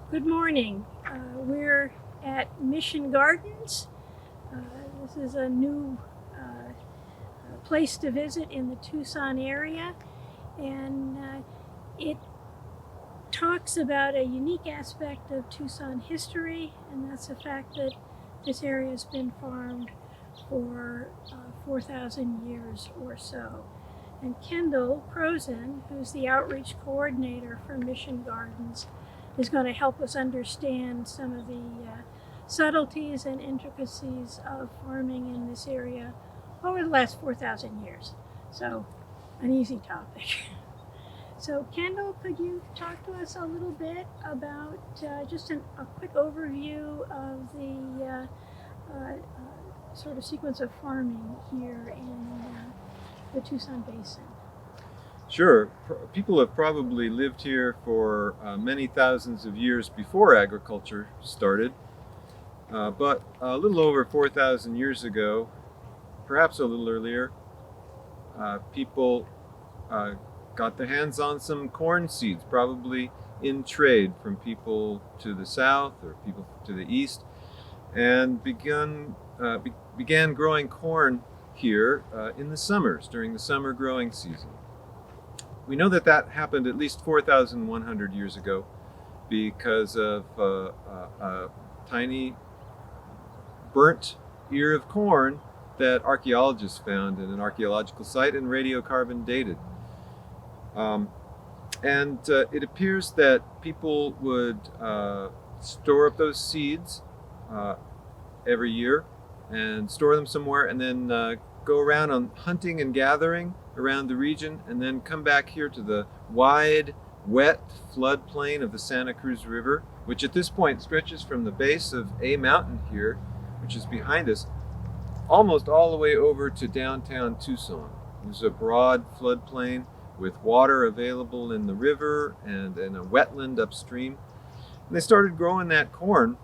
Good morning. We're at Mission Gardens. Uh, this is a new place to visit in the Tucson area, and it talks about a unique aspect of Tucson history, and that's the fact that this area has been farmed for 4,000 years or so. And Kendall Prosen, who's the outreach coordinator for Mission Gardens, is going to help us understand some of the subtleties and intricacies of farming in this area over the last 4,000 years. So, an easy topic. So, Kendall, could you talk to us a little bit about just a quick overview of the sort of sequence of farming here in the Tucson Basin? Sure. People have probably lived here for many thousands of years before agriculture started. But a little over 4,000 years ago, perhaps a little earlier, people got their hands on some corn seeds, probably in trade from people to the south or people to the east, and began growing corn here in the summers, during the summer growing season. We know that that happened at least 4,100 years ago because of a tiny burnt ear of corn that archaeologists found in an archaeological site and radiocarbon dated. It appears that people would store up those seeds every year and store them somewhere, and then go around on hunting and gathering around the region, and then come back here to the wide, wet floodplain of the Santa Cruz River, which at this point stretches from the base of a mountain here, which is behind us, almost all the way over to downtown Tucson. There's a broad floodplain with water available in the river and a wetland upstream. And they started growing that corn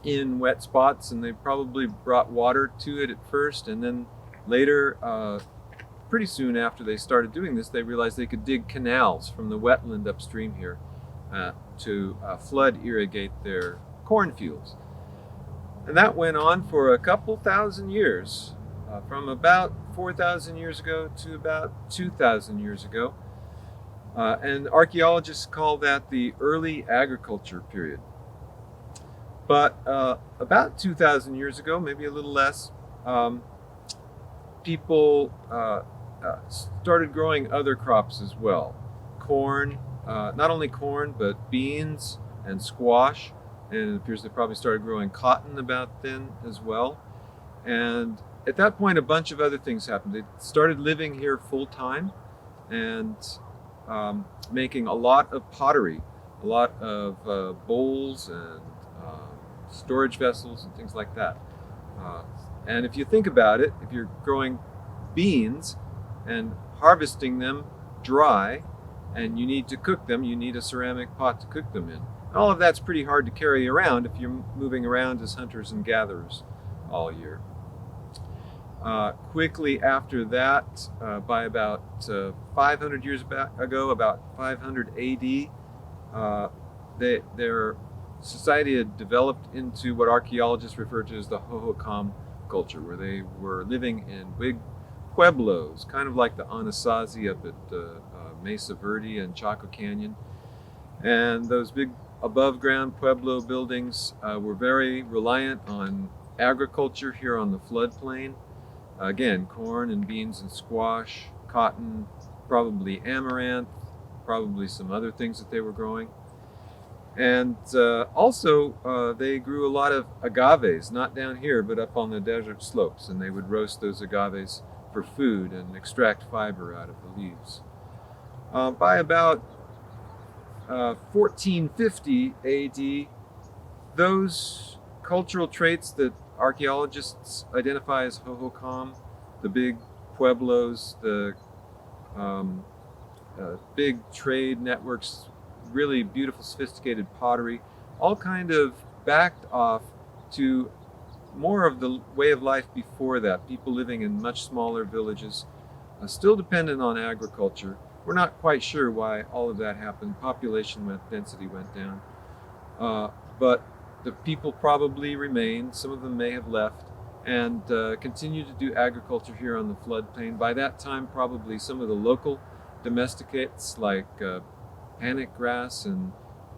in wet spots, and they probably brought water to it at first, and then later, pretty soon after they started doing this, they realized they could dig canals from the wetland upstream here to flood irrigate their cornfields. And that went on for a couple thousand years, from about 4,000 years ago to about 2,000 years ago. And archaeologists call that the early agriculture period. But about 2,000 years ago, maybe a little less, people started growing other crops as well. Corn, not only corn, but beans and squash. And it appears they probably started growing cotton about then as well. And at that point, a bunch of other things happened. They started living here full time and making a lot of pottery, a lot of bowls and storage vessels and things like that. And if you think about it, if you're growing beans and harvesting them dry and you need to cook them, you need a ceramic pot to cook them in. All of that's pretty hard to carry around if you're moving around as hunters and gatherers all year. Quickly after that, by about 500 years ago, about 500 AD, their society had developed into what archaeologists refer to as the Hohokam culture, where they were living in big pueblos, kind of like the Anasazi up at Mesa Verde and Chaco Canyon. And those big above ground pueblo buildings were very reliant on agriculture here on the floodplain. Again, corn and beans and squash, cotton, probably amaranth, probably some other things that they were growing. And also they grew a lot of agaves, not down here, but up on the desert slopes. And they would roast those agaves for food and extract fiber out of the leaves. By about 1450 AD, those cultural traits that archaeologists identify as Hohokam, the big pueblos, the big trade networks, really beautiful, sophisticated pottery, all kind of backed off to more of the way of life before that. People living in much smaller villages, still dependent on agriculture. We're not quite sure why all of that happened. Population density went down. But the people probably remain. Some of them may have left and continue to do agriculture here on the floodplain. By that time, probably some of the local domesticates like panic grass and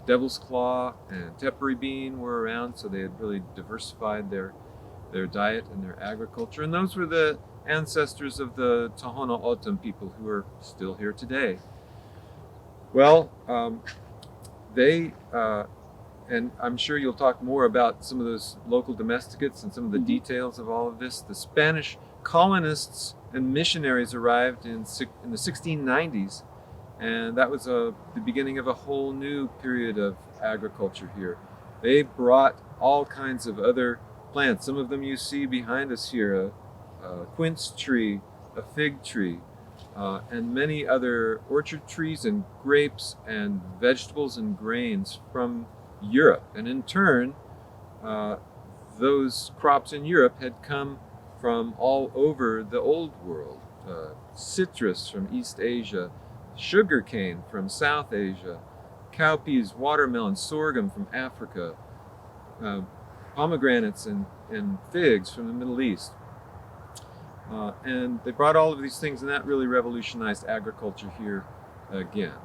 devil's claw and tepary bean were around, so they had really diversified their diet and their agriculture. And those were the ancestors of the Tohono O'odham people who are still here today. Well, they and I'm sure you'll talk more about some of those local domesticates and some of the details of all of this. The Spanish colonists and missionaries arrived in the 1690s, and that was the beginning of a whole new period of agriculture here. They brought all kinds of other plants. Some of them you see behind us here, a quince tree, a fig tree, and many other orchard trees and grapes and vegetables and grains from Europe. And in turn, those crops in Europe had come from all over the old world. Citrus from East Asia, sugarcane from South Asia, cowpeas, watermelon, sorghum from Africa, pomegranates and figs from the Middle East. And they brought all of these things, and that really revolutionized agriculture here again.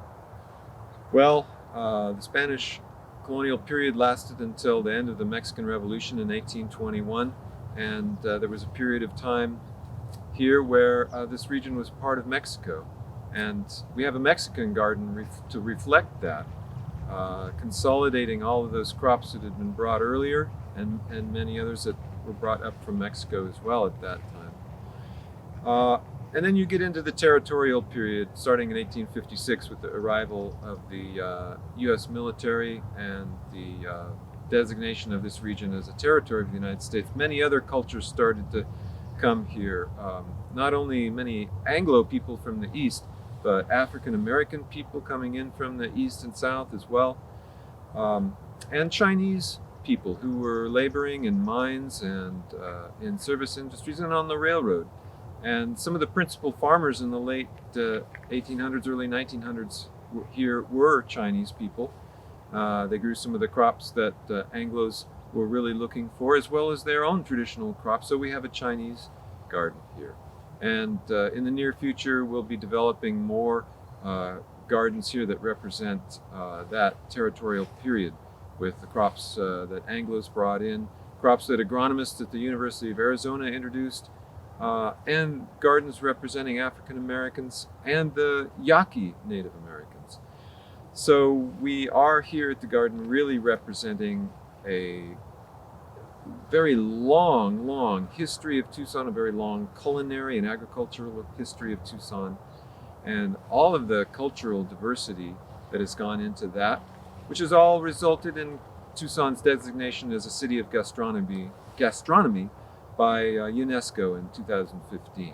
Well, the Spanish colonial period lasted until the end of the Mexican Revolution in 1821, and there was a period of time here where this region was part of Mexico. And we have a Mexican garden to reflect that, consolidating all of those crops that had been brought earlier and many others that were brought up from Mexico as well at that time. And then you get into the territorial period, starting in 1856 with the arrival of the U.S. military and the designation of this region as a territory of the United States. Many other cultures started to come here, not only many Anglo people from the east, but African American people coming in from the east and south as well, and Chinese people who were laboring in mines and in service industries and on the railroad. And some of the principal farmers in the late 1800s, early 1900s here were Chinese people. They grew some of the crops that Anglos were really looking for, as well as their own traditional crops. So we have a Chinese garden here. And in the near future, we'll be developing more gardens here that represent that territorial period, with the crops that Anglos brought in, crops that agronomists at the University of Arizona introduced, and gardens representing African Americans and the Yaqui Native Americans. So we are here at the garden really representing a very long history of Tucson, a very long culinary and agricultural history of Tucson, and all of the cultural diversity that has gone into that, which has all resulted in Tucson's designation as a city of gastronomy by UNESCO in 2015.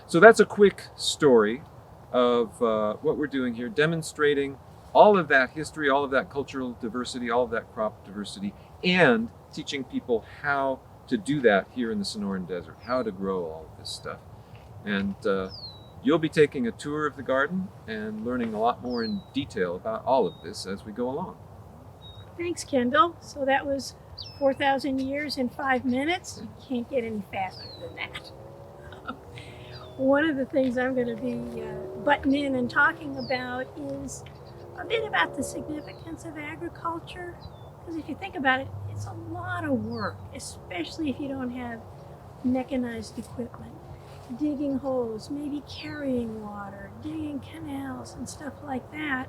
So that's a quick story of what we're doing here, demonstrating all of that history, all of that cultural diversity, all of that crop diversity, and teaching people how to do that here in the Sonoran Desert, how to grow all of this stuff. And you'll be taking a tour of the garden and learning a lot more in detail about all of this as we go along. Thanks, Kendall. So that was 4,000 years in 5 minutes. You can't get any faster than that. One of the things I'm going to be butting in and talking about is a bit about the significance of agriculture. Because if you think about it, it's a lot of work, especially if you don't have mechanized equipment. Digging holes, maybe carrying water, digging canals and stuff like that,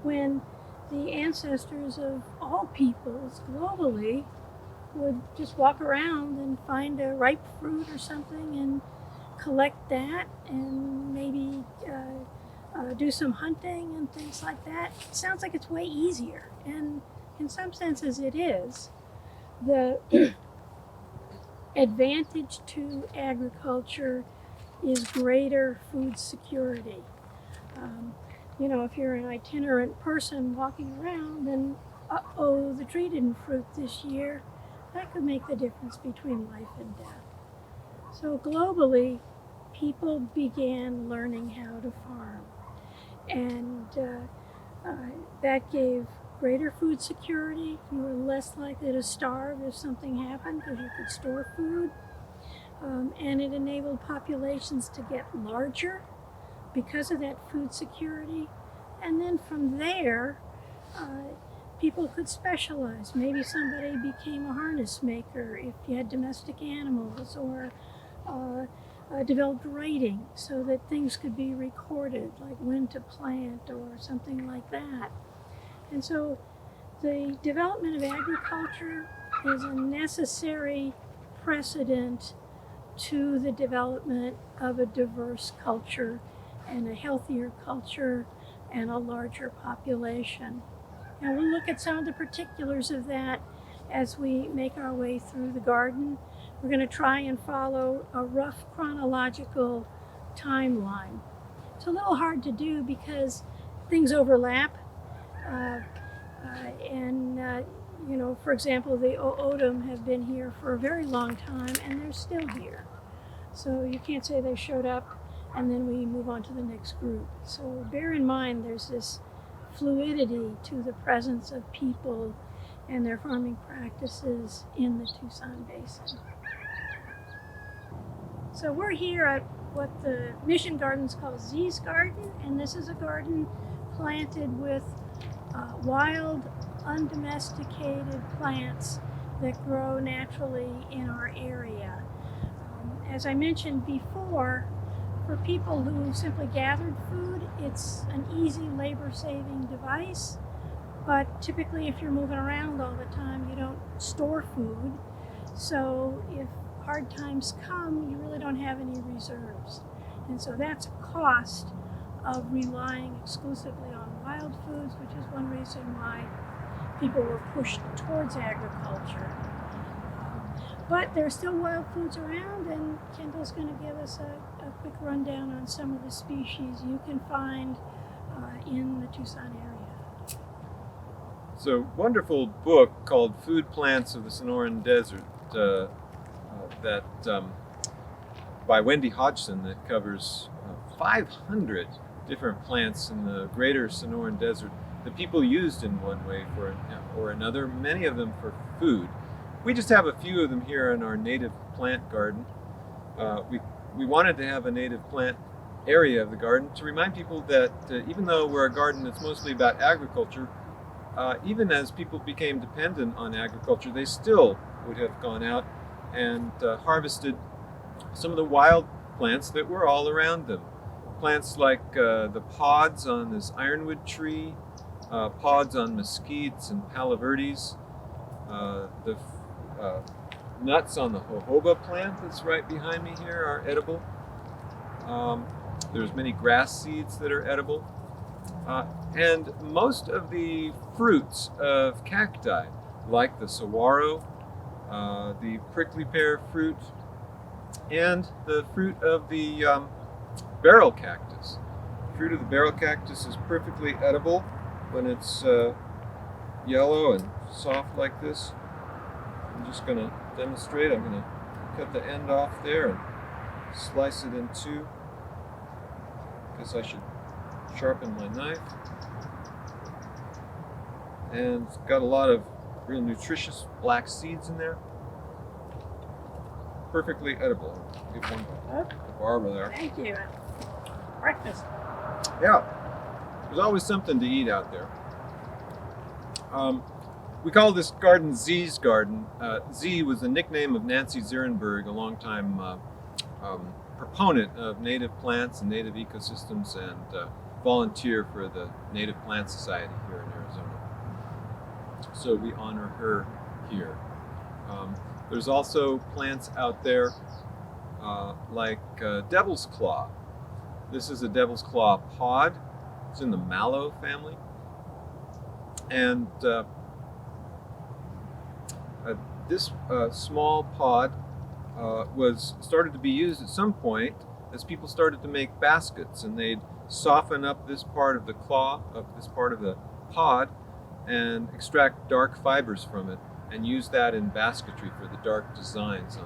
when the ancestors of all peoples globally would just walk around and find a ripe fruit or something and collect that and maybe do some hunting and things like that. It sounds like it's way easier, and in some senses it is. The advantage to agriculture is greater food security. You know, if you're an itinerant person walking around and, the tree didn't fruit this year, that could make the difference between life and death. So globally, people began learning how to farm. And that gave greater food security. You were less likely to starve if something happened because you could store food. And it enabled populations to get larger because of that food security. And then from there, people could specialize. Maybe somebody became a harness maker if you had domestic animals, or developed writing so that things could be recorded, like when to plant or something like that. And so the development of agriculture is a necessary precedent to the development of a diverse culture and a healthier culture and a larger population. And we'll look at some of the particulars of that as we make our way through the garden. We're going to try and follow a rough chronological timeline. It's a little hard to do because things overlap. For example, the Odom have been here for a very long time and they're still here. So you can't say they showed up and then we move on to the next group. So bear in mind there's this fluidity to the presence of people and their farming practices in the Tucson Basin. So we're here at what the Mission Gardens call Z's Garden, and this is a garden planted with wild, undomesticated plants that grow naturally in our area. As I mentioned before, for people who simply gathered food, it's an easy labor-saving device. But typically, if you're moving around all the time, you don't store food. So if hard times come, you really don't have any reserves. And so that's a cost of relying exclusively on wild foods, which is one reason why people were pushed towards agriculture. But there's still wild foods around, and Kendall's going to give us a quick rundown on some of the species you can find in the Tucson area. So, wonderful book called Food Plants of the Sonoran Desert by Wendy Hodgson that covers 500 different plants in the greater Sonoran Desert that people used in one way or another, many of them for food. We just have a few of them here in our native plant garden. We wanted to have a native plant area of the garden to remind people that even though we're a garden that's mostly about agriculture, even as people became dependent on agriculture, they still would have gone out and harvested some of the wild plants that were all around them. Plants like the pods on this ironwood tree, pods on mesquites and palo verdes, the nuts on the jojoba plant that's right behind me here are edible. There's many grass seeds that are edible. And most of the fruits of cacti, like the saguaro, the prickly pear fruit, and the fruit of the barrel cactus. The fruit of the barrel cactus is perfectly edible when it's yellow and soft like this. I'm just going to demonstrate. I'm going to cut the end off there and slice it in two. Guess I should sharpen my knife. And it's got a lot of real nutritious black seeds in there. Perfectly edible. Give one to Barbara there. Thank you. Breakfast. Yeah, there's always something to eat out there. We call this garden Z's Garden. Z was the nickname of Nancy Zierenberg, a longtime proponent of native plants and native ecosystems, and volunteer for the Native Plant Society here in Arizona. So we honor her here. There's also plants out there like Devil's Claw. This is a Devil's Claw pod. It's in the mallow family. And this small pod was started to be used at some point as people started to make baskets, and they'd soften up this part of the claw, of this part of the pod, and extract dark fibers from it and use that in basketry for the dark designs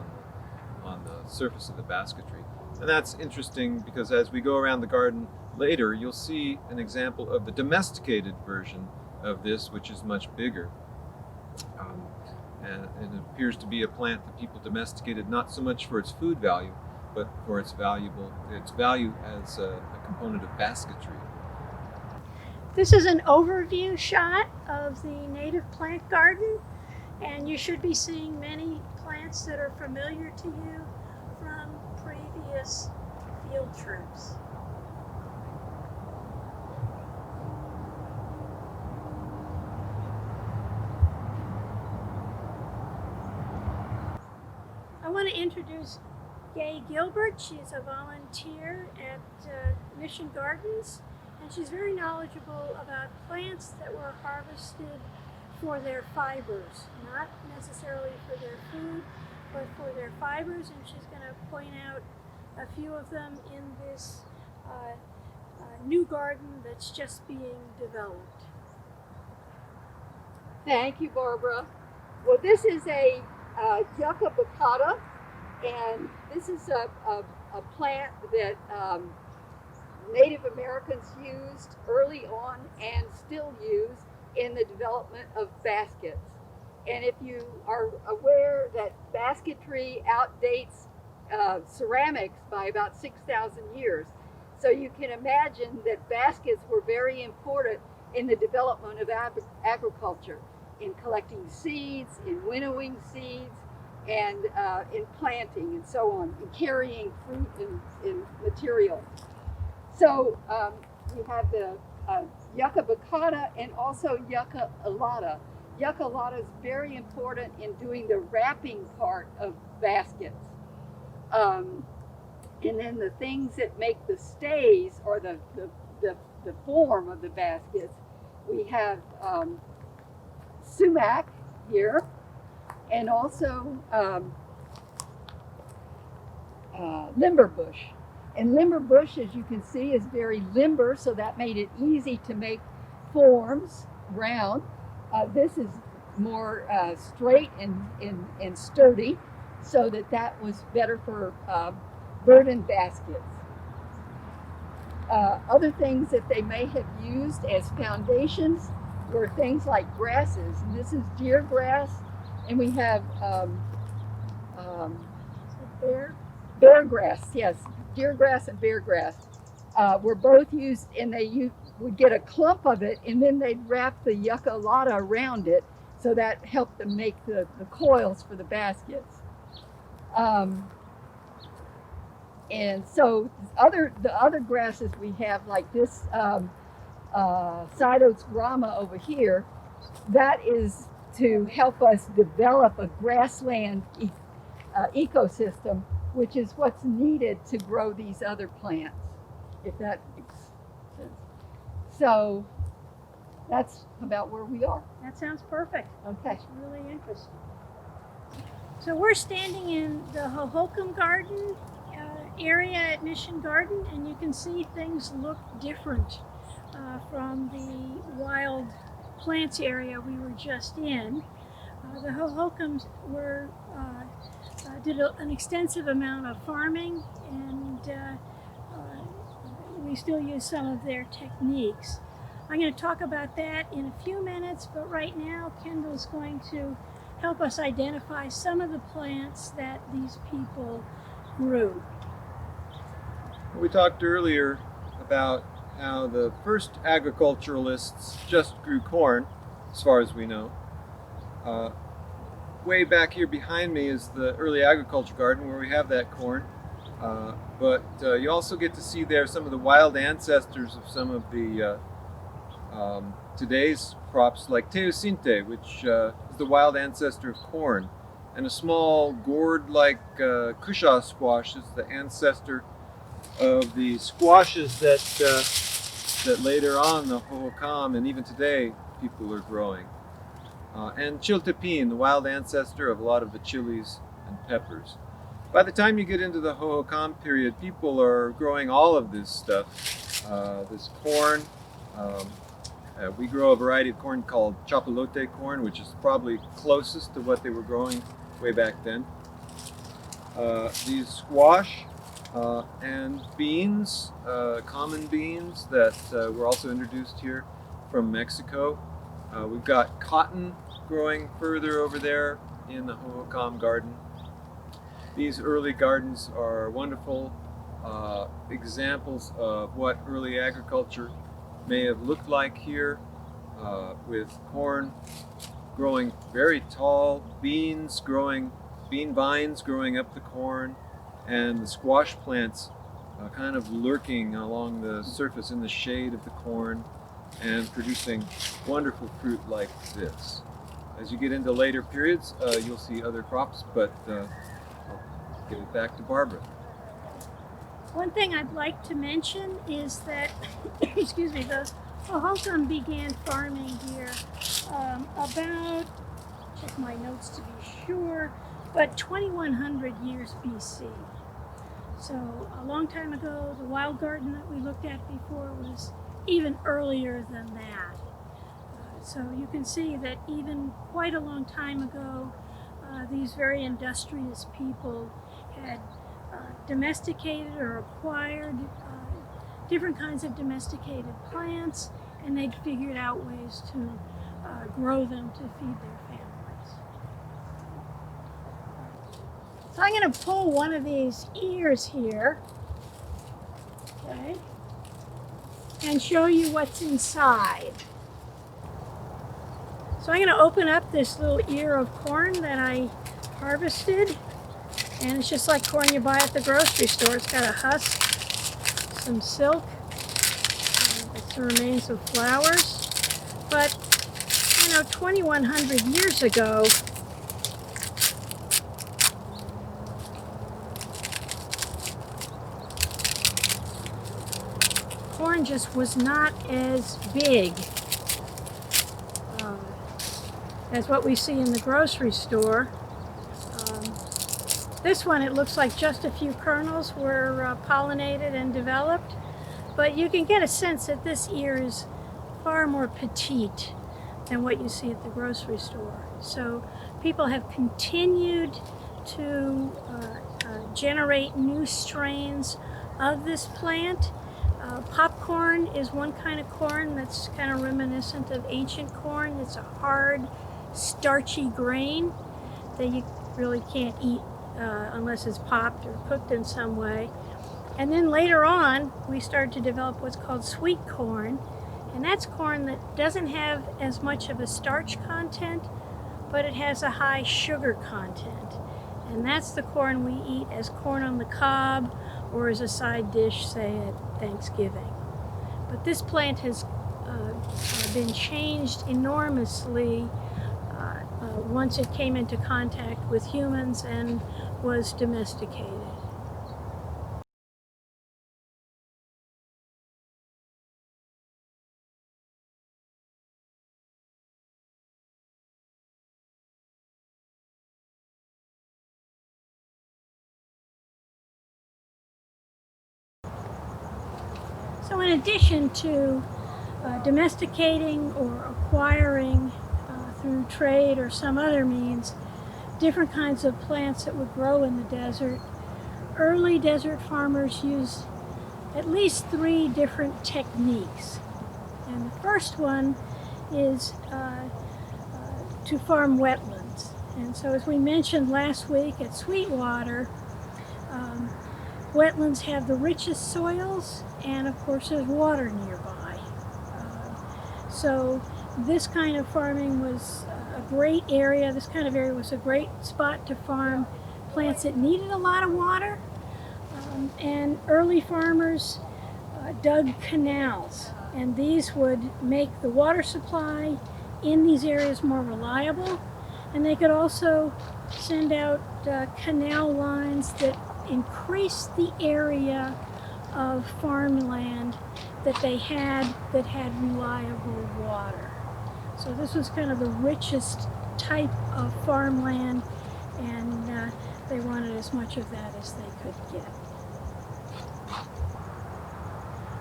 on the surface of the basketry. And that's interesting because as we go around the garden later, you'll see an example of the domesticated version of this, which is much bigger. And it appears to be a plant that people domesticated not so much for its food value, but for its value as a component of basketry. This is an overview shot of the native plant garden, and you should be seeing many plants that are familiar to you from previous field trips. I want to introduce Gay Gilbert. She's a volunteer at Mission Gardens, and she's very knowledgeable about plants that were harvested for their fibers, not necessarily for their food, but for their fibers, and she's going to point out a few of them in this new garden that's just being developed. Thank you, Barbara. Well, this is a yucca baccata, and this is a plant that Native Americans used early on and still use in the development of baskets. And if you are aware that basketry outdates ceramics by about 6,000 years, so you can imagine that baskets were very important in the development of agriculture, in collecting seeds, in winnowing seeds, and in planting and so on, and carrying fruit and material. So we have the yucca baccata and also yucca alata. Yucca alata is very important in doing the wrapping part of baskets. And then the things that make the stays or the form of the baskets, we have sumac here, and also limber bush. And limber bush, as you can see, is very limber, so that made it easy to make forms round. This is more straight and sturdy, so that was better for burden baskets. Other things that they may have used as foundations were things like grasses. And this is deer grass, and we have bear grass. Yes, deer grass and bear grass were both used, and they would get a clump of it, and then they'd wrap the yucca alata around it, so that helped them make the coils for the baskets. And so the other grasses we have, like this Cytos grama over here, that is to help us develop a grassland ecosystem, which is what's needed to grow these other plants, if that makes sense. So that's about where we are. That sounds perfect. Okay. That's really interesting. So we're standing in the Hohokam Garden area at Mission Garden, and you can see things look different from the wild plants area we were just in. The Hohokams did an extensive amount of farming, and we still use some of their techniques. I'm going to talk about that in a few minutes, but right now Kendall's going to help us identify some of the plants that these people grew. We talked earlier about how the first agriculturalists just grew corn, as far as we know. Way back here behind me is the early agriculture garden where we have that corn. But you also get to see there some of the wild ancestors of some of the today's crops, like teosinte, which is the wild ancestor of corn, and a small gourd-like cushaw squash is the ancestor of the squashes that later on the Hohokam and even today people are growing. And chiltepin, the wild ancestor of a lot of the chilies and peppers. By the time you get into the Hohokam period, people are growing all of this stuff, this corn. We grow a variety of corn called chapalote corn, which is probably closest to what they were growing way back then. These squash and beans, common beans that were also introduced here from Mexico. We've got cotton growing further over there in the Hohokam garden. These early gardens are wonderful examples of what early agriculture may have looked like here, with corn growing very tall, bean vines growing up the corn, and the squash plants kind of lurking along the surface in the shade of the corn and producing wonderful fruit like this. As you get into later periods, you'll see other crops, but I'll give it back to Barbara. One thing I'd like to mention is that, excuse me, the Hohokam began farming here about, check my notes to be sure, but 2100 years BC. So a long time ago, the wild garden that we looked at before was even earlier than that. So you can see that even quite a long time ago, these very industrious people had domesticated or acquired different kinds of domesticated plants, and they'd figured out ways to grow them to feed their families. So I'm going to pull one of these ears here, okay, and show you what's inside. So I'm going to open up this little ear of corn that I harvested, and it's just like corn you buy at the grocery store. It's got a husk, some silk, it's the remains of flowers. But, 2100 years ago, corn just was not as big as what we see in the grocery store. This one, it looks like just a few kernels were pollinated and developed, but you can get a sense that this ear is far more petite than what you see at the grocery store. So people have continued to generate new strains of this plant. Popcorn is one kind of corn that's kind of reminiscent of ancient corn. It's a hard, starchy grain that you really can't eat unless it's popped or cooked in some way. And then later on, we started to develop what's called sweet corn, and that's corn that doesn't have as much of a starch content, but it has a high sugar content. And that's the corn we eat as corn on the cob or as a side dish, say at Thanksgiving. But this plant has been changed enormously once it came into contact with humans and was domesticated. So in addition to domesticating or acquiring through trade or some other means different kinds of plants that would grow in the desert, early desert farmers used at least 3 different techniques. And the first one is to farm wetlands. And so as we mentioned last week at Sweetwater, wetlands have the richest soils, and of course there's water nearby. So this kind of farming was a great area. This kind of area was a great spot to farm plants that needed a lot of water. And early farmers dug canals, and these would make the water supply in these areas more reliable. And they could also send out canal lines that increased the area of farmland that they had that had reliable water. So this was kind of the richest type of farmland, and they wanted as much of that as they could get.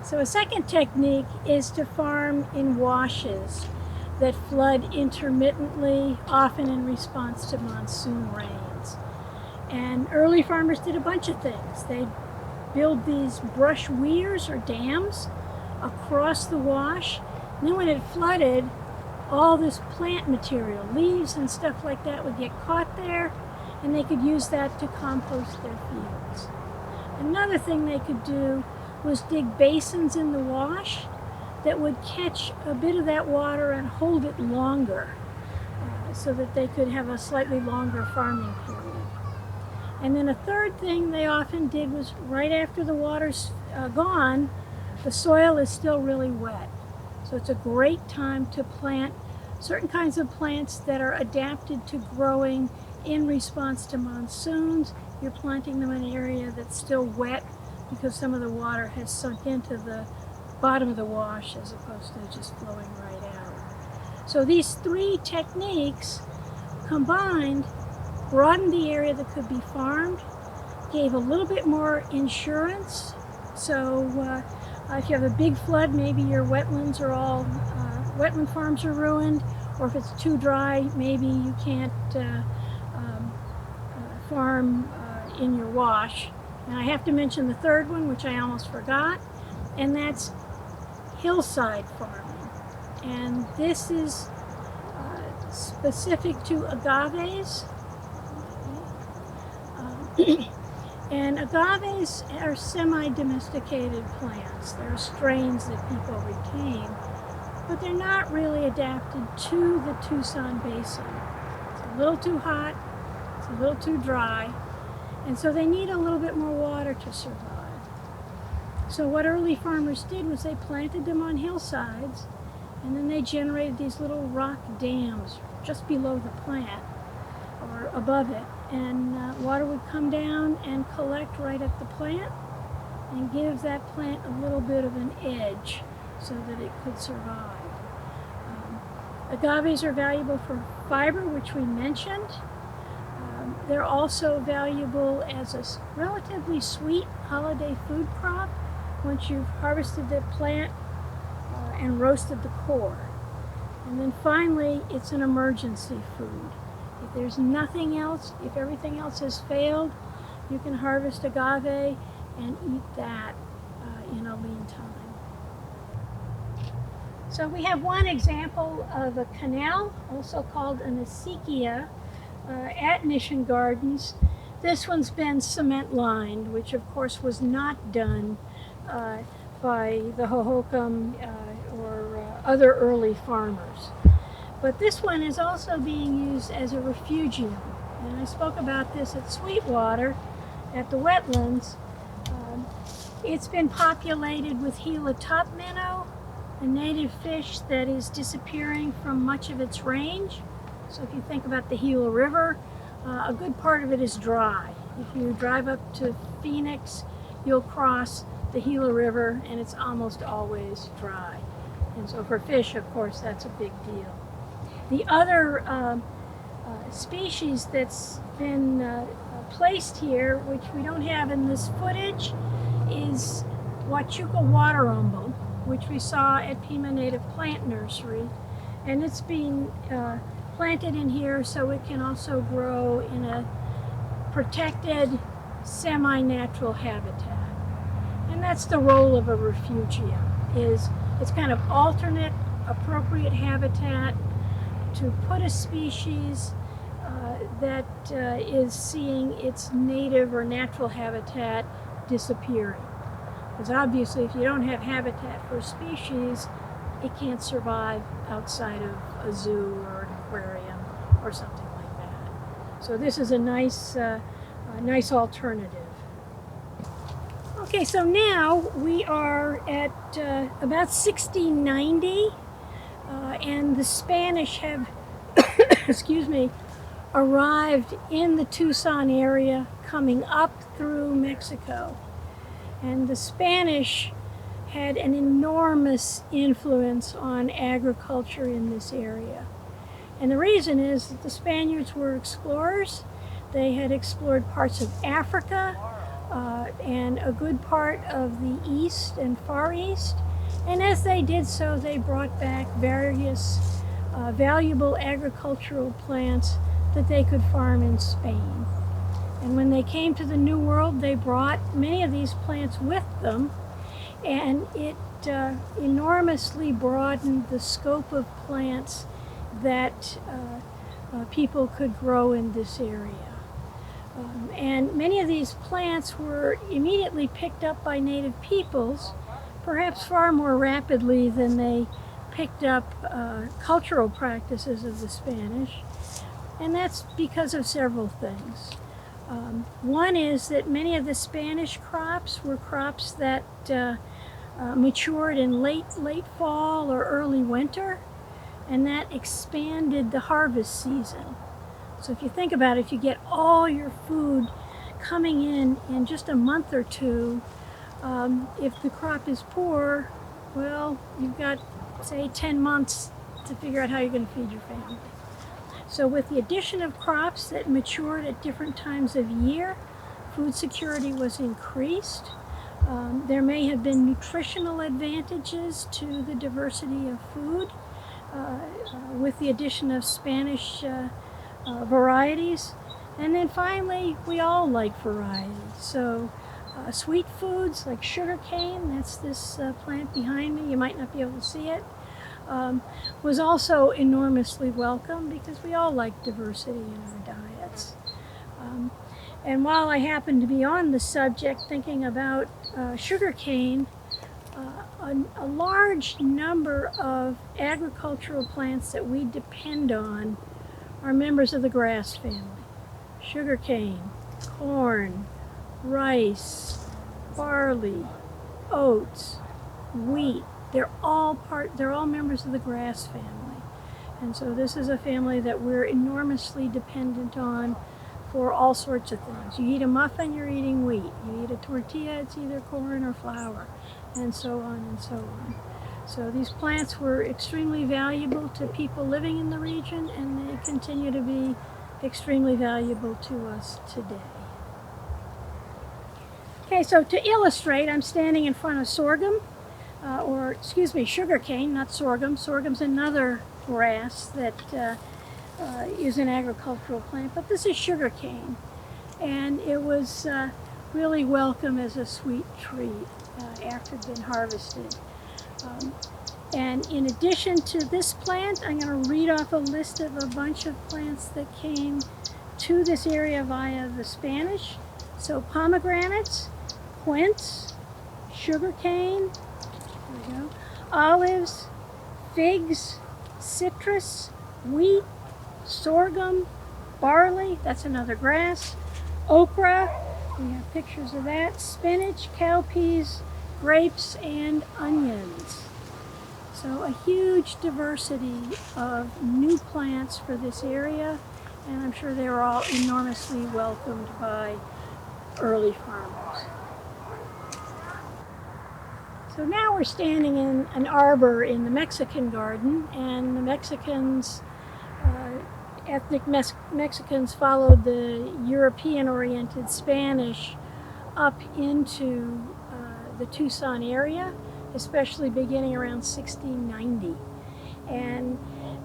So a second technique is to farm in washes that flood intermittently, often in response to monsoon rains. And early farmers did a bunch of things. They'd build these brush weirs or dams across the wash, and then when it flooded, all this plant material, leaves and stuff like that would get caught there, and they could use that to compost their fields. Another thing they could do was dig basins in the wash that would catch a bit of that water and hold it longer, so that they could have a slightly longer farming period. And then a third thing they often did was right after the water's gone, the soil is still really wet. So it's a great time to plant certain kinds of plants that are adapted to growing in response to monsoons. You're planting them in an area that's still wet because some of the water has sunk into the bottom of the wash as opposed to just flowing right out. So these three techniques combined broadened the area that could be farmed, gave a little bit more insurance. So if you have a big flood, maybe your wetlands are all, wetland farms are ruined, or if it's too dry, maybe you can't farm in your wash. And I have to mention the third one, which I almost forgot, and that's hillside farming. And this is specific to agaves. And agaves are semi-domesticated plants. They're strains that people retain, but they're not really adapted to the Tucson basin. It's a little too hot, it's a little too dry, and so they need a little bit more water to survive. So what early farmers did was they planted them on hillsides, and then they generated these little rock dams just below the plant or above it, and water would come down and collect right at the plant and give that plant a little bit of an edge so that it could survive. Agaves are valuable for fiber, which we mentioned. They're also valuable as a relatively sweet holiday food crop once you've harvested the plant and roasted the core. And then finally, it's an emergency food. If there's nothing else, if everything else has failed, you can harvest agave and eat that in a lean time. So we have one example of a canal, also called an acequia, at Mission Gardens. This one's been cement lined, which of course was not done by the Hohokam or other early farmers. But this one is also being used as a refugium. And I spoke about this at Sweetwater, at the wetlands. It's been populated with Gila top minnow, a native fish that is disappearing from much of its range. So if you think about the Gila River, a good part of it is dry. If you drive up to Phoenix, you'll cross the Gila River and it's almost always dry. And so for fish, of course, that's a big deal. The other species that's been placed here, which we don't have in this footage, is Huachuca water umbel, which we saw at Pima Native Plant Nursery. And it's being planted in here so it can also grow in a protected semi-natural habitat. And that's the role of a refugium, is it's kind of alternate, appropriate habitat to put a species that is seeing its native or natural habitat disappearing. Because obviously if you don't have habitat for a species, it can't survive outside of a zoo or an aquarium or something like that. So this is a nice alternative. Okay, so now we are at about 1690, and the Spanish have, excuse me, arrived in the Tucson area coming up through Mexico. And the Spanish had an enormous influence on agriculture in this area. And the reason is that the Spaniards were explorers. They had explored parts of Africa and a good part of the East and Far East. And as they did so, they brought back various valuable agricultural plants that they could farm in Spain. And when they came to the New World, they brought many of these plants with them, and it enormously broadened the scope of plants that people could grow in this area. And many of these plants were immediately picked up by native peoples, perhaps far more rapidly than they picked up cultural practices of the Spanish. And that's because of several things. One is that many of the Spanish crops were crops that matured in late fall or early winter, and that expanded the harvest season. So if you think about it, if you get all your food coming in just a month or two, if the crop is poor, well, you've got, say, 10 months to figure out how you're going to feed your family. So with the addition of crops that matured at different times of year, food security was increased. There may have been nutritional advantages to the diversity of food with the addition of Spanish varieties. And then finally, we all like variety. So sweet foods like sugar cane, that's this plant behind me, you might not be able to see it, was also enormously welcome because we all like diversity in our diets. And while I happen to be on the subject thinking about sugar cane, a large number of agricultural plants that we depend on are members of the grass family. Sugar cane, corn, rice, barley, oats, wheat. They're all members of the grass family. And so this is a family that we're enormously dependent on for all sorts of things. You eat a muffin, you're eating wheat. You eat a tortilla, it's either corn or flour, and so on and so on. So these plants were extremely valuable to people living in the region, and they continue to be extremely valuable to us today. Okay, so to illustrate, I'm standing in front of sorghum, sugar cane, not sorghum. Sorghum's another grass that is an agricultural plant, but this is sugar cane. And it was really welcome as a sweet treat after it's been harvested. And in addition to this plant, I'm going to read off a list of a bunch of plants that came to this area via the Spanish. So pomegranates, quince, sugar cane, there we go, olives, figs, citrus, wheat, sorghum, barley, that's another grass, okra, we have pictures of that, spinach, cowpeas, grapes, and onions. So a huge diversity of new plants for this area, and I'm sure they were all enormously welcomed by early farmers. So now we're standing in an arbor in the Mexican garden, and the Mexicans, ethnic Mexicans followed the European-oriented Spanish up into the Tucson area, especially beginning around 1690. And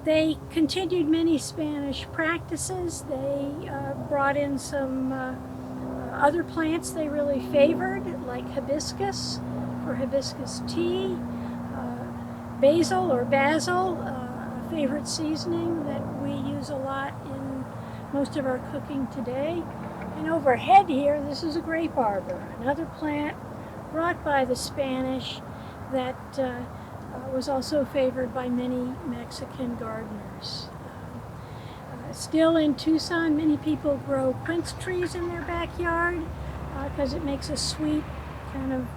they continued many Spanish practices. They brought in some other plants they really favored, like hibiscus for hibiscus tea, basil or basil, a favorite seasoning that we use a lot in most of our cooking today. And overhead here, this is a grape arbor, another plant brought by the Spanish that was also favored by many Mexican gardeners. Still in Tucson, many people grow quince trees in their backyard because it makes a sweet kind of,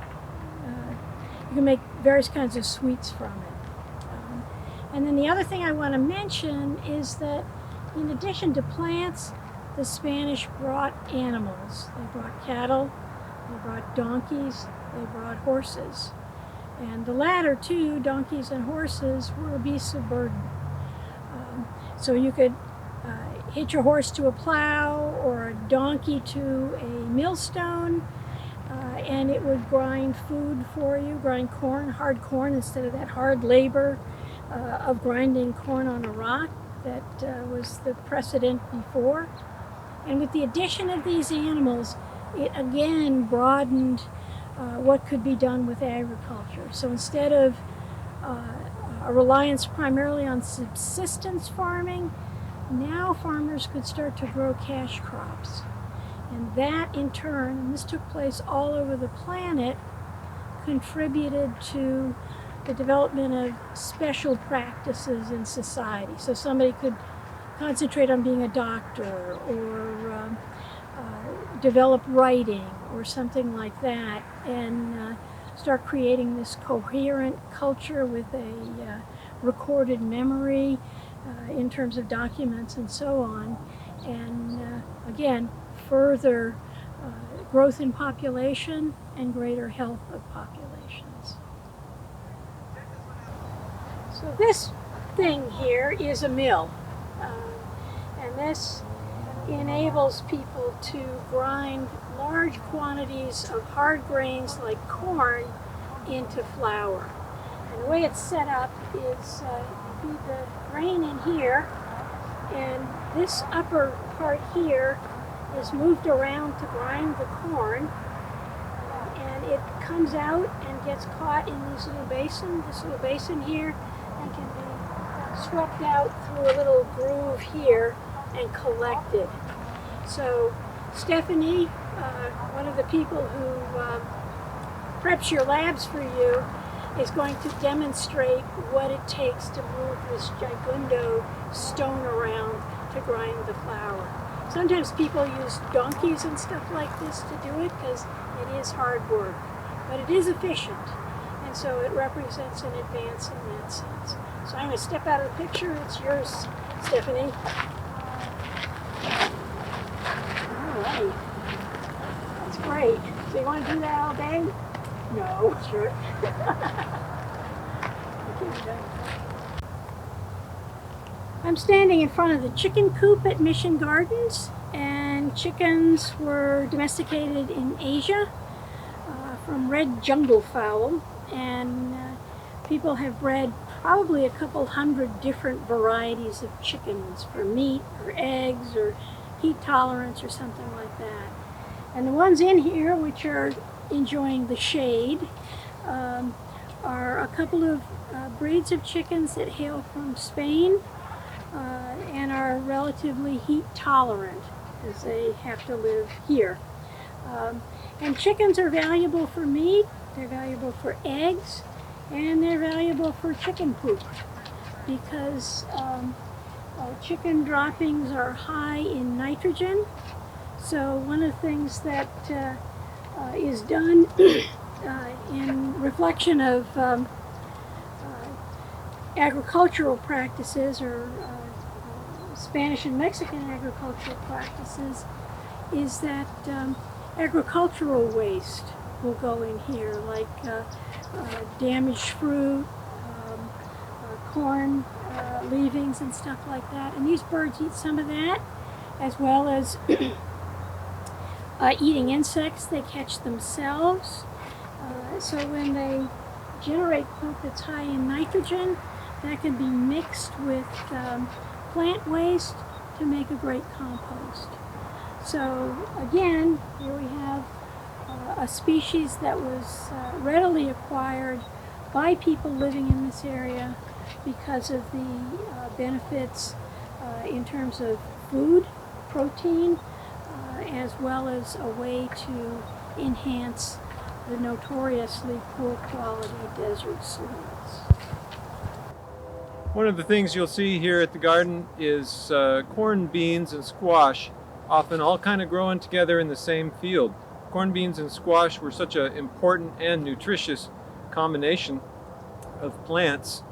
you can make various kinds of sweets from it. And then the other thing I want to mention is that in addition to plants, the Spanish brought animals. They brought cattle, they brought donkeys, they brought horses. And the latter two, donkeys and horses, were beasts of burden. So you could hitch your horse to a plow or a donkey to a millstone, and it would grind food for you, grind corn, hard corn, instead of that hard labor of grinding corn on a rock that was the precedent before. And with the addition of these animals, it again broadened what could be done with agriculture. So instead of a reliance primarily on subsistence farming, now farmers could start to grow cash crops. And that in turn, and this took place all over the planet, contributed to the development of special practices in society. So somebody could concentrate on being a doctor or develop writing or something like that, and start creating this coherent culture with a recorded memory in terms of documents and so on. And again, further growth in population and greater health of populations. So this thing here is a mill, and this enables people to grind large quantities of hard grains like corn into flour. And the way it's set up is you feed the grain in here, and this upper part here is moved around to grind the corn, and it comes out and gets caught in this little basin here, and can be swept out through a little groove here and collected. So Stephanie, one of the people who preps your labs for you, is going to demonstrate what it takes to move this gigundo stone around to grind the flour. Sometimes people use donkeys and stuff like this to do it because it is hard work, but it is efficient, and so it represents an advance in that sense. So I'm going to step out of the picture. It's yours, Stephanie. All right. That's great. So you want to do that all day? No. Sure. I'm standing in front of the chicken coop at Mission Gardens, and chickens were domesticated in Asia from red jungle fowl, and people have bred probably a couple hundred different varieties of chickens for meat or eggs or heat tolerance or something like that. And the ones in here which are enjoying the shade are a couple of breeds of chickens that hail from Spain and are relatively heat tolerant as they have to live here. And chickens are valuable for meat, they're valuable for eggs, and they're valuable for chicken poop because chicken droppings are high in nitrogen. So one of the things that is done in reflection of agricultural practices or Spanish and Mexican agricultural practices is that agricultural waste will go in here, like damaged fruit, corn leavings and stuff like that. And these birds eat some of that, as well as eating insects they catch themselves. So when they generate poop that's high in nitrogen, that can be mixed with plant waste to make a great compost. So again, here we have a species that was readily acquired by people living in this area because of the benefits in terms of food, protein, as well as a way to enhance the notoriously poor quality desert soils. One of the things you'll see here at the garden is corn, beans, and squash, often all kind of growing together in the same field. Corn, beans, and squash were such an important and nutritious combination of plants,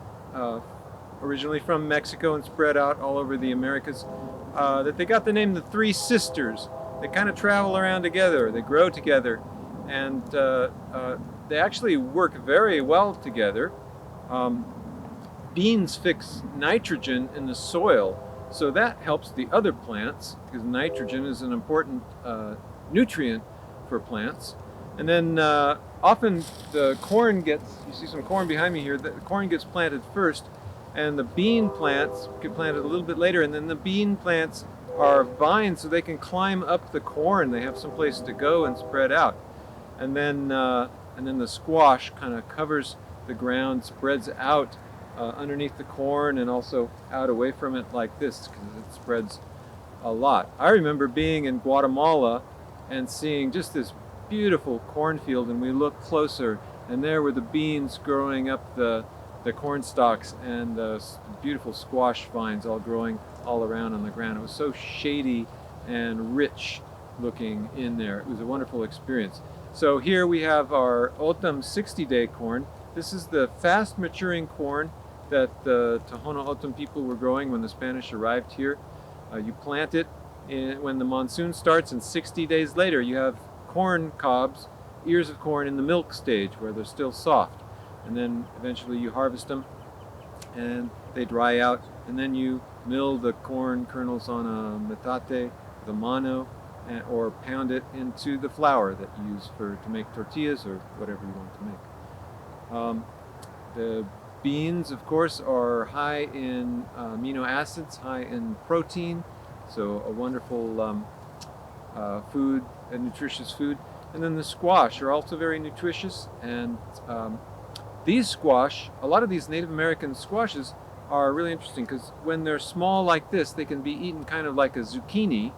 originally from Mexico and spread out all over the Americas, that they got the name the Three Sisters. They kind of travel around together, they grow together, and they actually work very well together. Beans fix nitrogen in the soil, so that helps the other plants, because nitrogen is an important nutrient for plants. And then often the corn gets, you see some corn behind me here, the corn gets planted first, and the bean plants get planted a little bit later, and then the bean plants are vines so they can climb up the corn. They have some place to go and spread out. And then the squash kind of covers the ground, spreads out, underneath the corn and also out away from it like this, because it spreads a lot. I remember being in Guatemala and seeing just this beautiful cornfield, and we looked closer, and there were the beans growing up the corn stalks, and the beautiful squash vines all growing all around on the ground. It was so shady and rich looking in there. It was a wonderful experience. So here we have our autumn 60-day corn. This is the fast maturing corn that the Tohono O'odham people were growing when the Spanish arrived here. You plant it when the monsoon starts, and 60 days later you have corn cobs, ears of corn in the milk stage where they're still soft. And then eventually you harvest them and they dry out, and then you mill the corn kernels on a metate, the mano, or pound it into the flour that you use to make tortillas or whatever you want to make. The beans, of course, are high in amino acids, high in protein, so a wonderful food, a nutritious food. And then the squash are also very nutritious, and these squash, a lot of these Native American squashes are really interesting because when they're small like this, they can be eaten kind of like a zucchini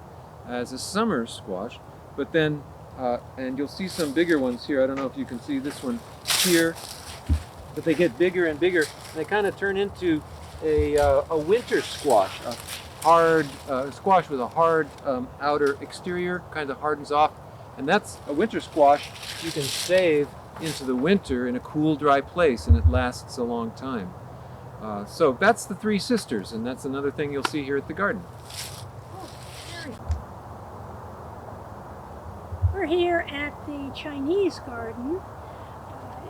as a summer squash. But then, and you'll see some bigger ones here. I don't know if you can see this one here, but they get bigger and bigger, and they kind of turn into a winter squash, a hard squash with a hard outer exterior, kind of hardens off. And that's a winter squash you can save into the winter in a cool, dry place, and it lasts a long time. So that's the Three Sisters, and that's another thing you'll see here at the garden. We're here at the Chinese garden,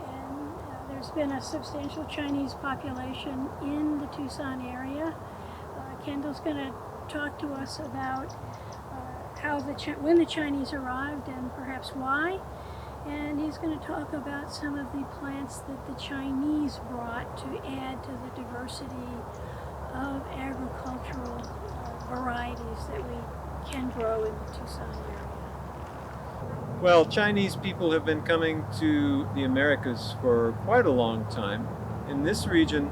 and there's been a substantial Chinese population in the Tucson area. Kendall's going to talk to us about when the Chinese arrived and perhaps why. And he's going to talk about some of the plants that the Chinese brought to add to the diversity of agricultural varieties that we can grow in the Tucson area. Well, Chinese people have been coming to the Americas for quite a long time. In this region,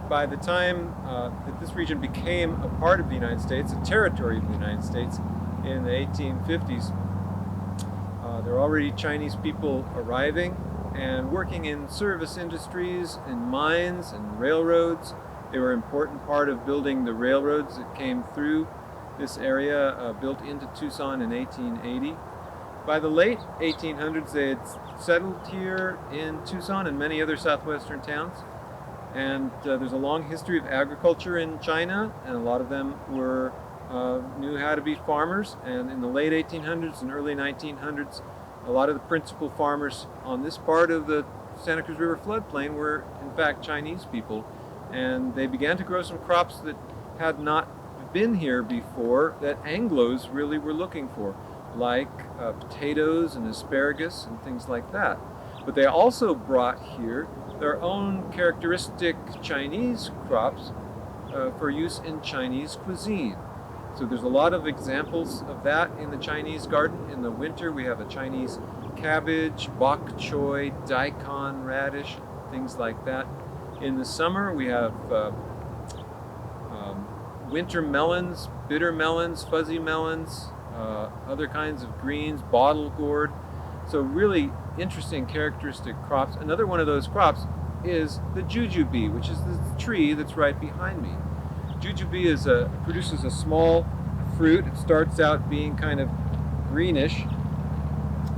by the time that this region became a part of the United States, a territory of the United States in the 1850s, there were already Chinese people arriving and working in service industries, in mines and railroads. They were an important part of building the railroads that came through this area, built into Tucson in 1880. By the late 1800s, they had settled here in Tucson and many other southwestern towns. And there's a long history of agriculture in China, and a lot of them knew how to be farmers. And in the late 1800s and early 1900s, a lot of the principal farmers on this part of the Santa Cruz River floodplain were in fact Chinese people, and they began to grow some crops that had not been here before that Anglos really were looking for, like potatoes and asparagus and things like that. But they also brought here their own characteristic Chinese crops for use in Chinese cuisine. So there's a lot of examples of that in the Chinese garden. In the winter we have a Chinese cabbage, bok choy, daikon radish, things like that. In the summer we have winter melons, bitter melons, fuzzy melons, other kinds of greens, bottle gourd. So really interesting characteristic crops. Another one of those crops is the jujube, which is the tree that's right behind me. Jujube produces a small fruit. It starts out being kind of greenish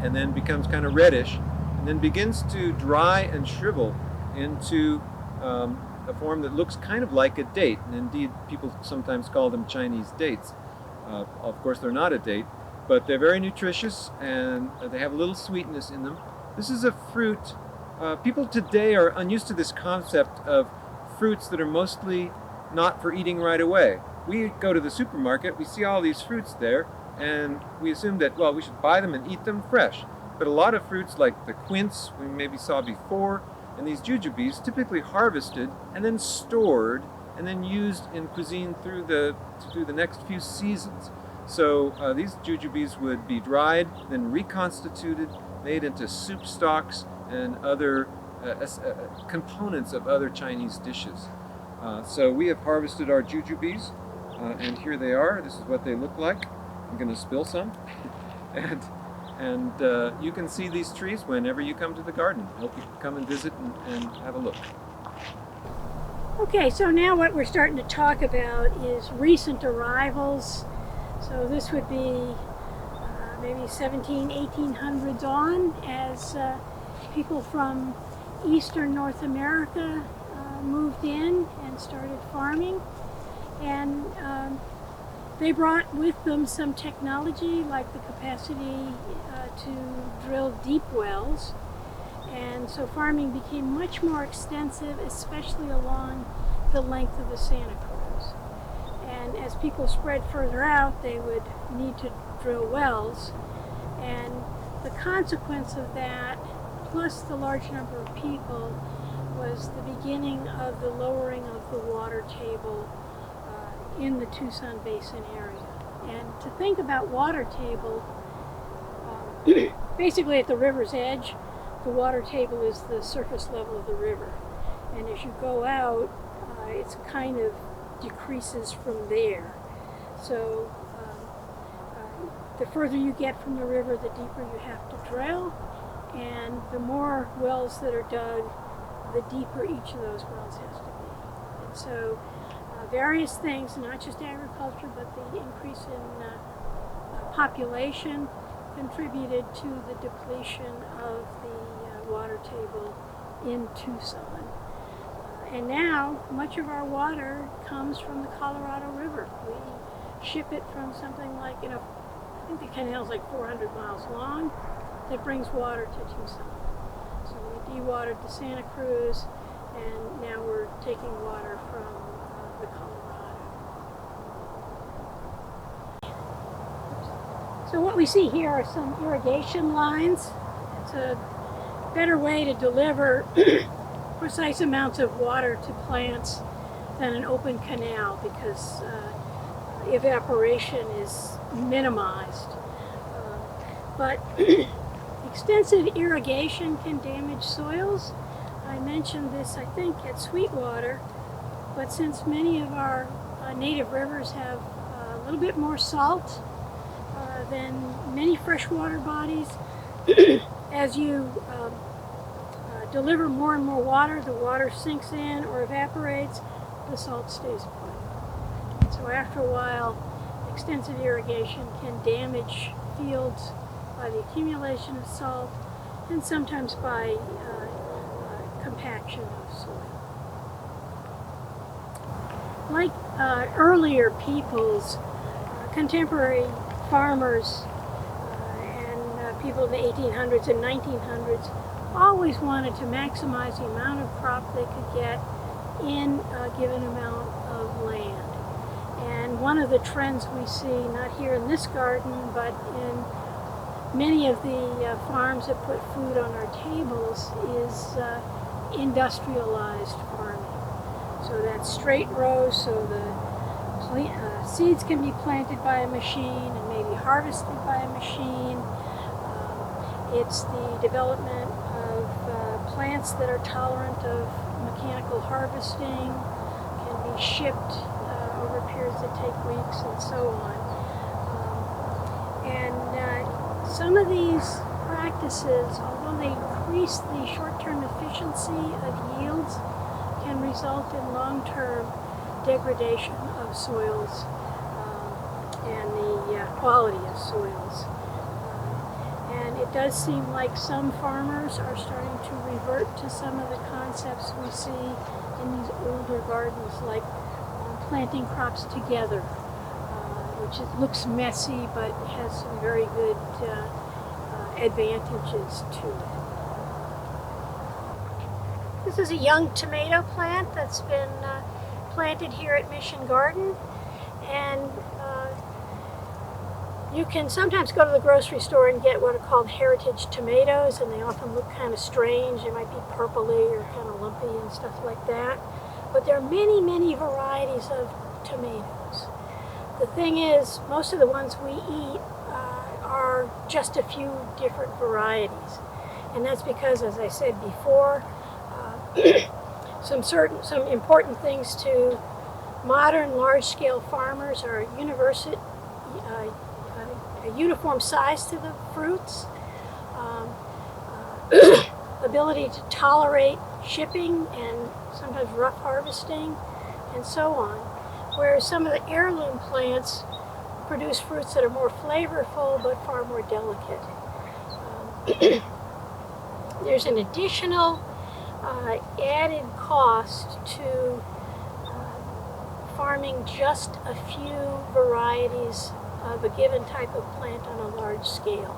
and then becomes kind of reddish and then begins to dry and shrivel into a form that looks kind of like a date. And indeed, people sometimes call them Chinese dates. Of course, they're not a date, but they're very nutritious and they have a little sweetness in them. This is a fruit. People today are unused to this concept of fruits that are mostly not for eating right away. We go to the supermarket, we see all these fruits there, and we assume that, well, we should buy them and eat them fresh. But a lot of fruits like the quince we maybe saw before, and these jujubes, typically harvested and then stored and then used in cuisine through the next few seasons. So these jujubes would be dried, then reconstituted, made into soup stocks and other components of other Chinese dishes. So we have harvested our jujubes, and here they are. This is what they look like. I'm going to spill some. and you can see these trees whenever you come to the garden. I hope you can come and visit and have a look. Okay, so now what we're starting to talk about is recent arrivals. So this would be maybe 1800s on, as people from eastern North America moved in and started farming. And they brought with them some technology like the capacity to drill deep wells. And so farming became much more extensive, especially along the length of the Santa Cruz. And as people spread further out, they would need to drill wells. And the consequence of that, plus the large number of people, was the beginning of the lowering of the water table in the Tucson Basin area. And to think about water table, basically at the river's edge, the water table is the surface level of the river. And as you go out, it's kind of decreases from there. So the further you get from the river, the deeper you have to drill. And the more wells that are dug, the deeper each of those wells has to be. And so various things, not just agriculture, but the increase in population contributed to the depletion of the water table in Tucson. And now much of our water comes from the Colorado River. We ship it from something like, I think the canal is like 400 miles long that brings water to Tucson. So we dewatered the Santa Cruz, and now we're taking water from the Colorado. So what we see here are some irrigation lines. It's a better way to deliver precise amounts of water to plants than an open canal, because evaporation is minimized. But extensive irrigation can damage soils. I mentioned this, I think, at Sweetwater, but since many of our native rivers have a little bit more salt than many freshwater bodies, as you deliver more and more water, the water sinks in or evaporates, the salt stays put. So after a while, extensive irrigation can damage fields by the accumulation of salt and sometimes by compaction of soil. Like earlier peoples, contemporary farmers and people in the 1800s and 1900s always wanted to maximize the amount of crop they could get in a given amount of land. And one of the trends we see, not here in this garden, but in many of the farms that put food on our tables, is industrialized farming. So that's straight rows, so the seeds can be planted by a machine and maybe harvested by a machine. It's the development of plants that are tolerant of mechanical harvesting, can be shipped over periods that take weeks, and so on. Some of these practices, although they increase the short-term efficiency of yields, can result in long-term degradation of soils and the quality of soils. And it does seem like some farmers are starting to revert to some of the concepts we see in these older gardens, like planting crops together, which looks messy but has some very good advantages to it. This is a young tomato plant that's been planted here at Mission Garden, and you can sometimes go to the grocery store and get what are called heritage tomatoes, and they often look kind of strange. They might be purpley or kind of lumpy and stuff like that. But there are many, many varieties of tomatoes. The thing is, most of the ones we eat are just a few different varieties. And that's because, as I said before, Some important things to modern large-scale farmers are a uniform size to the fruits, um, ability to tolerate shipping and sometimes rough harvesting, and so on. Whereas some of the heirloom plants produce fruits that are more flavorful but far more delicate. There's an additional added cost to farming just a few varieties of a given type of plant on a large scale.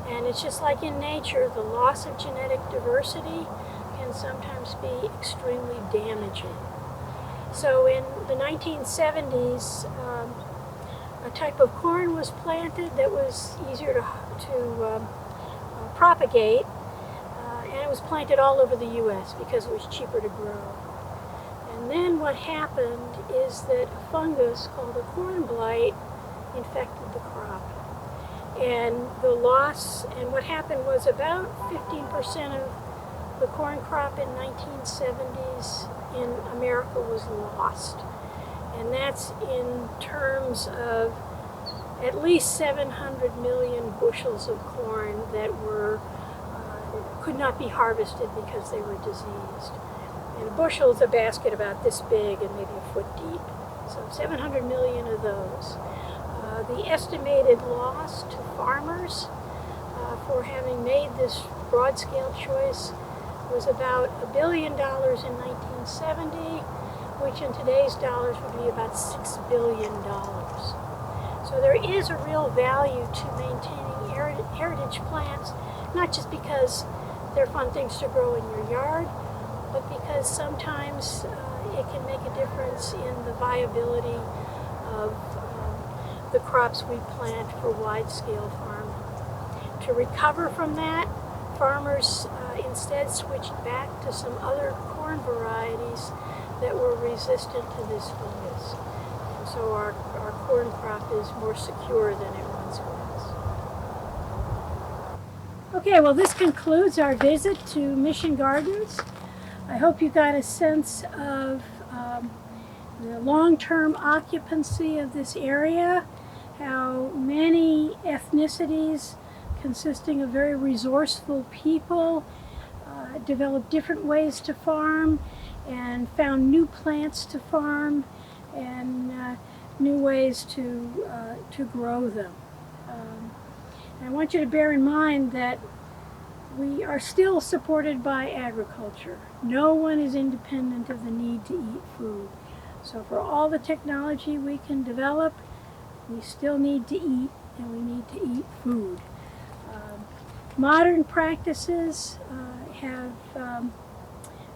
And it's just like in nature, the loss of genetic diversity can sometimes be extremely damaging. So in the 1970s, a type of corn was planted that was easier to propagate, and it was planted all over the U.S. because it was cheaper to grow. And then what happened is that a fungus called a corn blight infected the crop. And the loss, and what happened was about 15% of the corn crop in 1970s in America was lost. And that's in terms of at least 700 million bushels of corn that could not be harvested because they were diseased. And a bushel is a basket about this big and maybe a foot deep. So 700 million of those. The estimated loss to farmers for having made this broad-scale choice was about $1 billion in 1970, which in today's dollars would be about $6 billion. So there is a real value to maintaining heritage plants, not just because they're fun things to grow in your yard, but because sometimes it can make a difference in the viability of the crops we plant for wide-scale farming. To recover from that, farmers instead switched back to some other corn varieties that were resistant to this fungus. And so our corn crop is more secure than it once was. Okay, well, this concludes our visit to Mission Gardens. I hope you got a sense of the long-term occupancy of this area, how many ethnicities consisting of very resourceful people developed different ways to farm and found new plants to farm and new ways to grow them. And I want you to bear in mind that we are still supported by agriculture. No one is independent of the need to eat food. So for all the technology we can develop, we still need to eat, and we need to eat food. Modern practices have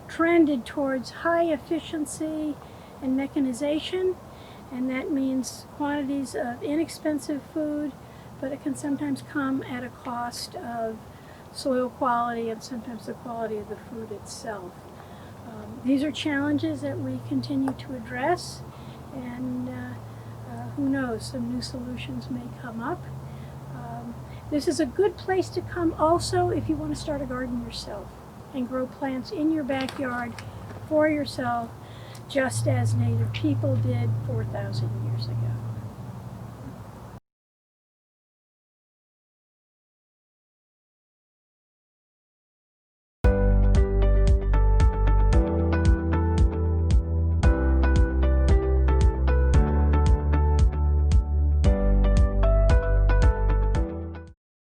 trended towards high efficiency and mechanization, and that means quantities of inexpensive food, but it can sometimes come at a cost of soil quality and sometimes the quality of the food itself. These are challenges that we continue to address, and who knows, some new solutions may come up. This is a good place to come also if you want to start a garden yourself and grow plants in your backyard for yourself, just as Native people did 4,000 years ago.